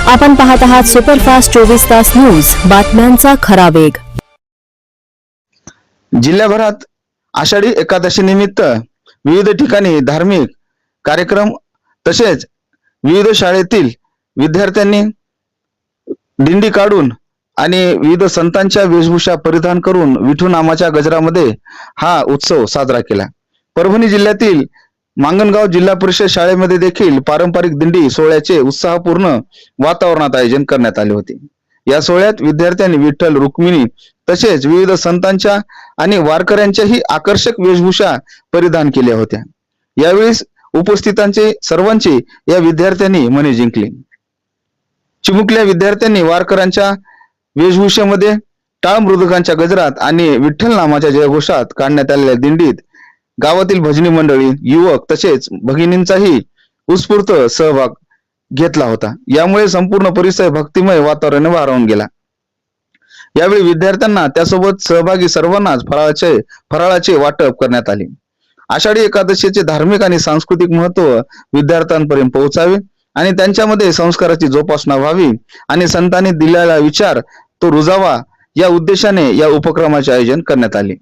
आपण पाहत आहात सुपरफास्ट 24 तास न्यूज, बातम्यांचा खरा वेग। जिल्ह्याभरात आषाढी एकादशी निमित्त विविध ठिकाणी धार्मिक कार्यक्रम तसेच विविध शाळेतील विद्यार्थ्यांनी दिंडी काढून आणि विविध संतांच्या वेशभूषा परिधान करून विठू नामाच्या गजरामध्ये हा उत्सव साजरा केला। परभणी जिल्ह्यातील मांगणगाव जिल्हा परिषद शाळेमध्ये देखील पारंपरिक दिंडी सोहळ्याचे उत्साहपूर्ण वातावरणात आयोजन करण्यात आले होते। या सोहळ्यात विद्यार्थ्यांनी विठ्ठल रुक्मिणी तसेच विविध संतांच्या आणि वारकऱ्यांच्याही आकर्षक वेशभूषा परिधान केल्या होत्या। यावेळी उपस्थितांचे सर्वांचे या विद्यार्थ्यांनी मने जिंकले। चिमुकल्या विद्यार्थ्यांनी वारकऱ्यांच्या वेशभूषेमध्ये टाळ मृदुकांच्या गजरात आणि विठ्ठल नामाच्या जयघोषात काढण्यात आलेल्या दिंडीत गावातील भजनी मंडळी, युवक तसेच भगिनींचाही उत्स्फूर्त सहभाग घेतला होता। यामुळे संपूर्ण परिसर भक्तिमय वातावरणाने भारावून गेला। यावेळी विद्यार्थ्यांना त्यासोबत सहभागी सर्वांनाच फराळाचे वाटप करण्यात आले। आषाढी एकादशीचे धार्मिक आणि सांस्कृतिक महत्त्व विद्यार्थ्यांपर्यंत पोहोचावे आणि त्यांच्यामध्ये संस्काराची जोपासना व्हावी आणि संतांनी दिलेला विचार तो रुजावा या उद्देशाने या उपक्रमाचे आयोजन करण्यात आले।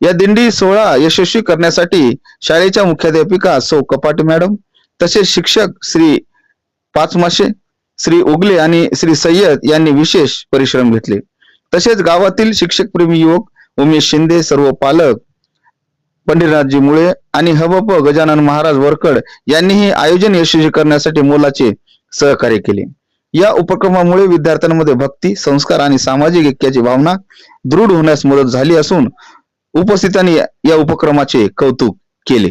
या दिंडी सोहळा यशस्वी करण्यासाठी शाळेच्या मुख्याध्यापिका सौ कपाटे मॅडम तसेच शिक्षक श्री पाचमाशे, श्री उगले आणि श्री सय्यद यांनी विशेष परिश्रम घेतले। तसेच गावातील शिक्षकप्रेमी युवक उमेश शिंदे, सर्व पालक, पंढरीनाथजी मुळे आणि हबप गजानन महाराज वरकड यांनीही आयोजन यशस्वी करण्यासाठी मोलाचे सहकार्य केले। या उपक्रमामुळे विद्यार्थ्यांमध्ये भक्ती, संस्कार आणि सामाजिक ऐक्याची भावना दृढ होण्यास मदत झाली असून उपस्थितांनी या उपक्रमाचे कौतुक केले।